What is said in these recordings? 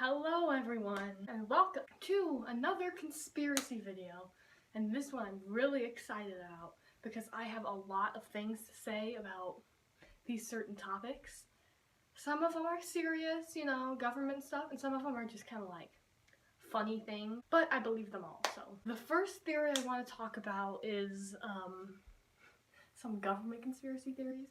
Hello everyone, and welcome to another conspiracy video. And this one I'm really excited about because I have a lot of things to say about these certain topics. Some of them are serious, government stuff, and some of them are just kind of like funny things, but I believe them all. So the first theory I want to talk about is some government conspiracy theories.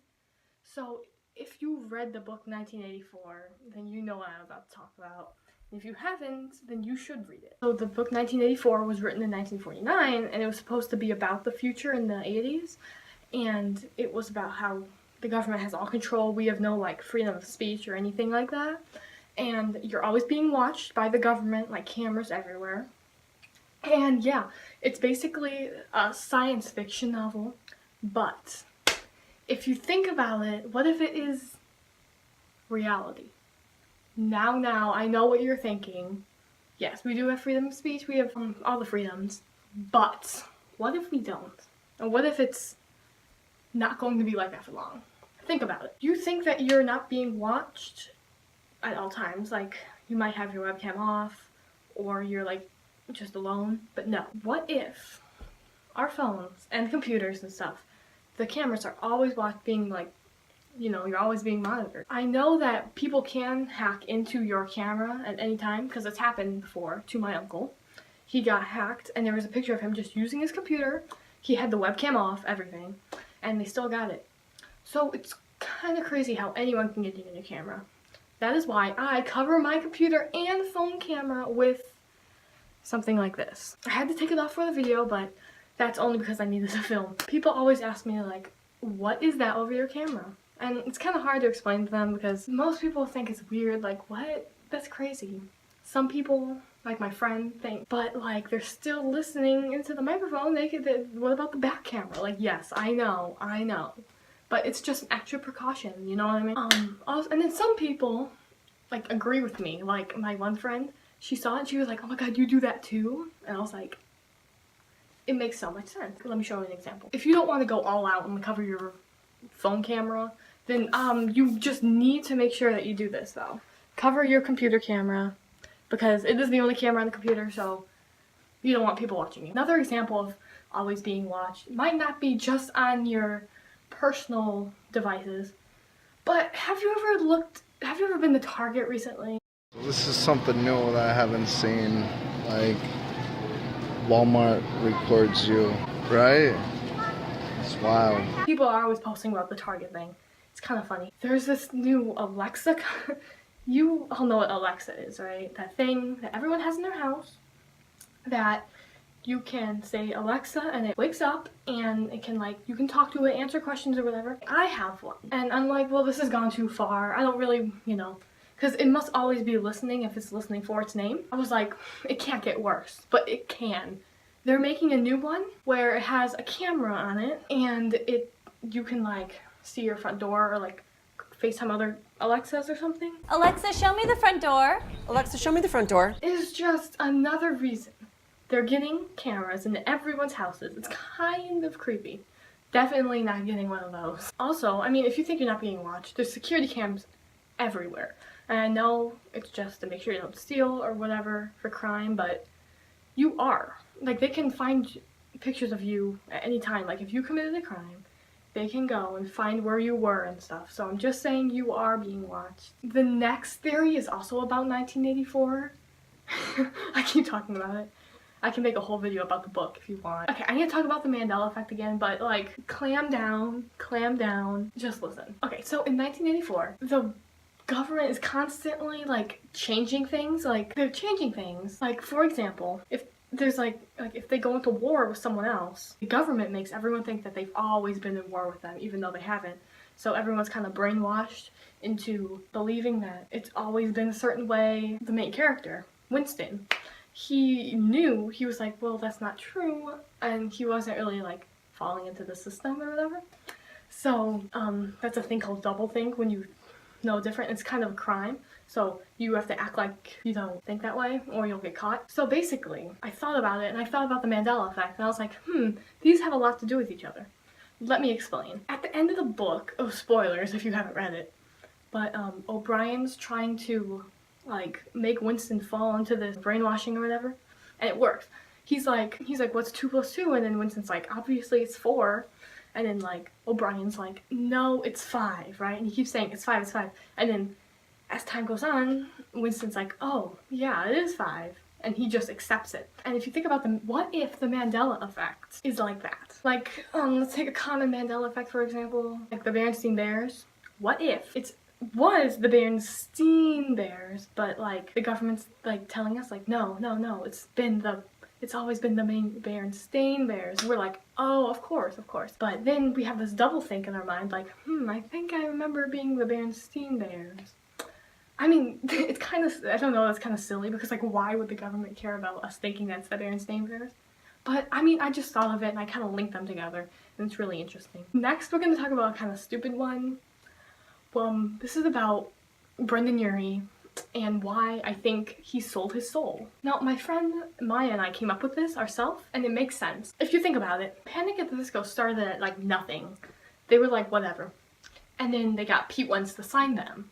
So if you read the book 1984, then you know what I'm about to talk about. If you haven't, then you should read it. So the book 1984 was written in 1949, and it was supposed to be about the future in the 80s, and it was about how the government has all control, we have no freedom of speech or anything like that, and you're always being watched by the government, like cameras everywhere. And yeah, it's basically a science fiction novel, but if you think about it, what if it is reality? Now, I know what you're thinking. Yes, we do have freedom of speech, we have all the freedoms, but what if we don't? And what if it's not going to be like that for long? Think about it. You think that you're not being watched at all times, like you might have your webcam off, or you're just alone, but no. What if our phones and computers and stuff, the cameras are always being you're always being monitored. I know that people can hack into your camera at any time because it's happened before to my uncle. He got hacked and there was a picture of him just using his computer. He had the webcam off, everything, and they still got it. So it's kind of crazy how anyone can get into your camera. That is why I cover my computer and phone camera with something like this. I had to take it off for the video, but that's only because I needed to film. People always ask me what is that over your camera? And it's kind of hard to explain to them because most people think it's weird, what? That's crazy. Some people, like my friend, think, but they're still listening into the microphone, what about the back camera? Yes, I know, but it's just an extra precaution, you know what I mean? Also, and then some people, agree with me, my one friend, she saw it and she was like, oh my god, you do that too? And I was like, it makes so much sense. Let me show you an example. If you don't want to go all out and cover your phone camera, then you just need to make sure that you do this though. Cover your computer camera because it is the only camera on the computer, so you don't want people watching you. Another example of always being watched might not be just on your personal devices, but have you ever been to Target recently? This is something new that I haven't seen, Walmart records you, right? It's wild. People are always posting about the Target thing. It's kind of funny. There's this new Alexa. You all know what Alexa is, right? That thing that everyone has in their house that you can say Alexa and it wakes up and it can you can talk to it, answer questions or whatever. I have one. And I'm like, well, this has gone too far. I don't really, because it must always be listening if it's listening for its name. I was like, it can't get worse, but it can. They're making a new one where it has a camera on it and you can see your front door or FaceTime other Alexas or something. Alexa, show me the front door. Alexa, show me the front door. It's just another reason they're getting cameras in everyone's houses. It's kind of creepy. Definitely not getting one of those. Also, I mean, if you think you're not being watched, there's security cams everywhere. And I know it's just to make sure you don't steal or whatever for crime, but you are. They can find pictures of you at any time. If you committed a crime, they can go and find where you were and stuff. So I'm just saying you are being watched. The next theory is also about 1984. I keep talking about it. I can make a whole video about the book if you want. Okay, I'm gonna talk about the Mandela Effect again, but clam down, just listen. Okay, so in 1984, the government is constantly changing things. They're changing things. For example, if there's if they go into war with someone else, the government makes everyone think that they've always been in war with them, even though they haven't. So everyone's kind of brainwashed into believing that it's always been a certain way. The main character, Winston, he knew, he was well, that's not true, and he wasn't really falling into the system or whatever. So that's a thing called doublethink. When you know different, it's kind of a crime. So you have to act like you don't think that way or you'll get caught. So basically, I thought about it and I thought about the Mandela Effect and I was like, these have a lot to do with each other. Let me explain. At the end of the book, spoilers if you haven't read it, but O'Brien's trying to like make Winston fall into this brainwashing or whatever, and it works. He's like, what's 2 + 2? And then Winston's like, obviously it's 4. And then like O'Brien's like, no, it's 5, right? And he keeps saying it's 5, it's 5. And then as time goes on, Winston's like, oh yeah, it is 5. And he just accepts it. And if you think about what if the Mandela Effect is like that? Like, let's take a common Mandela Effect, for example, like the Berenstain Bears. What if it was the Berenstain Bears, but like the government's like telling us like, no, it's always been the main Berenstain Bears. And we're like, oh, of course. But then we have this double think in our mind, like, I think I remember being the Berenstain Bears. I mean, it's kind of, I don't know, that's kind of silly because, like, why would the government care about us thinking that's the Berenstain Bears? But, I mean, I just thought of it and I kind of linked them together, and it's really interesting. Next, we're going to talk about a kind of stupid one. This is about Brendon Urie and why I think he sold his soul. Now, my friend Maya and I came up with this ourselves, and it makes sense. If you think about it, Panic at the Disco started at, like, nothing. They were like, whatever. And then they got Pete Wentz to sign them.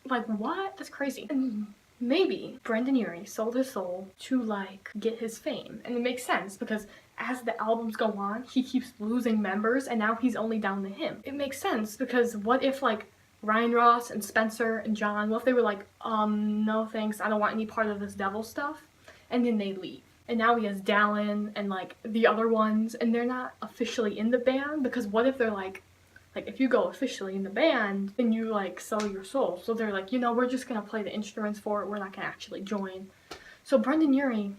Like, what? That's crazy. And maybe Brendon Urie sold his soul to, like, get his fame. And it makes sense because as the albums go on, he keeps losing members and now he's only down to him. It makes sense because what if, like, Ryan Ross and Spencer and John, what if they were like, no thanks, I don't want any part of this devil stuff? And then they leave. And now he has Dallin and, like, the other ones, and they're not officially in the band because what if they're like, if you go officially in the band, then you, like, sell your soul. So they're like, we're just gonna play the instruments for it, we're not gonna actually join. So Brendon Urie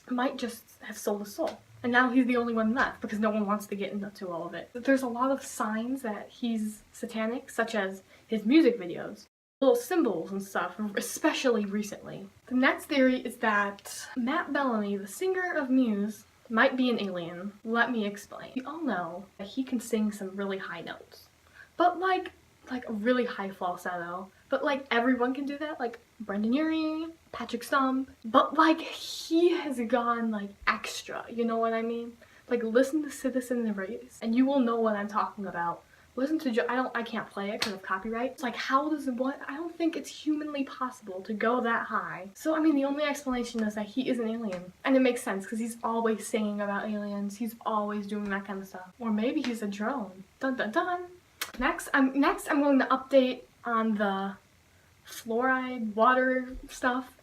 might just have sold his soul. And now he's the only one left because no one wants to get into all of it. There's a lot of signs that he's satanic, such as his music videos, little symbols and stuff, especially recently. The next theory is that Matt Bellamy, the singer of Muse, might be an alien. Let me explain. We all know that he can sing some really high notes, but like a really high falsetto. But like everyone can do that, like Brendon Urie, Patrick Stump. But like he has gone like extra. You know what I mean? Like listen to Citizen Erase, and you will know what I'm talking about. Listen to I can't play it because of copyright. It's like how does I don't think it's humanly possible to go that high. So I mean the only explanation is that he is an alien. And it makes sense because he's always singing about aliens. He's always doing that kind of stuff. Or maybe he's a drone. Dun dun dun. Next I'm going to update on the fluoride water stuff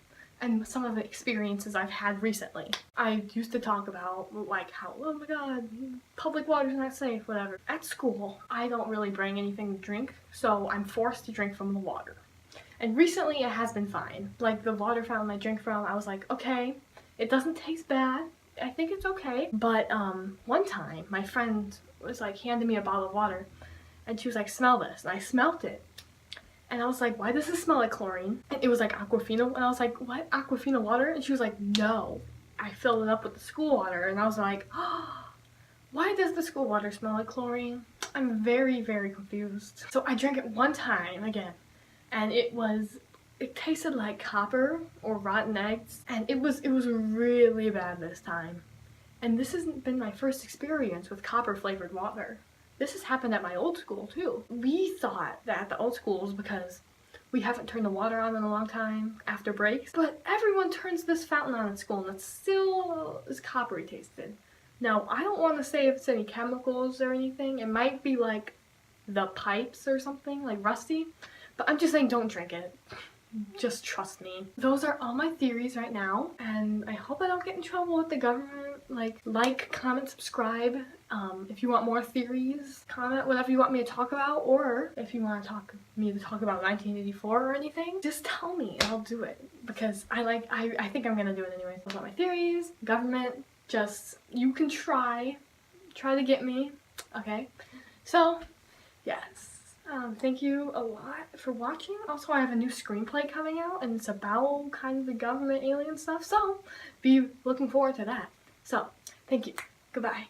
and some of the experiences I've had recently. I used to talk about like how, oh my god, public water's not safe, whatever. At school, I don't really bring anything to drink, so I'm forced to drink from the water. And recently it has been fine. Like the water fountain I drink from, I was like, okay, it doesn't taste bad. I think it's okay. But one time my friend was like handing me a bottle of water and she was like, smell this. And I smelt it. And I was like, why does this smell like chlorine? And it was like Aquafina. And I was like, what? Aquafina water? And she was like, no. I filled it up with the school water. And I was like, oh, why does the school water smell like chlorine? I'm very, very confused. So I drank it one time again. And it tasted like copper or rotten eggs. And it was really bad this time. And this hasn't been my first experience with copper flavored water. This has happened at my old school too. We thought that at the old schools because we haven't turned the water on in a long time after breaks, but everyone turns this fountain on at school and it still is coppery tasted. Now, I don't want to say if it's any chemicals or anything. It might be like the pipes or something, like rusty, but I'm just saying don't drink it. Just trust me. Those are all my theories right now, and I hope I don't get in trouble with the government. Like, comment, subscribe. If you want more theories, comment whatever you want me to talk about, or if you want me to talk about 1984 or anything, just tell me and I'll do it because I think I'm gonna do it anyway. Those are my theories. Government, just you can try to get me, okay? So yes. Thank you a lot for watching. Also, I have a new screenplay coming out, and it's about kind of the government alien stuff, so be looking forward to that. So, thank you. Goodbye.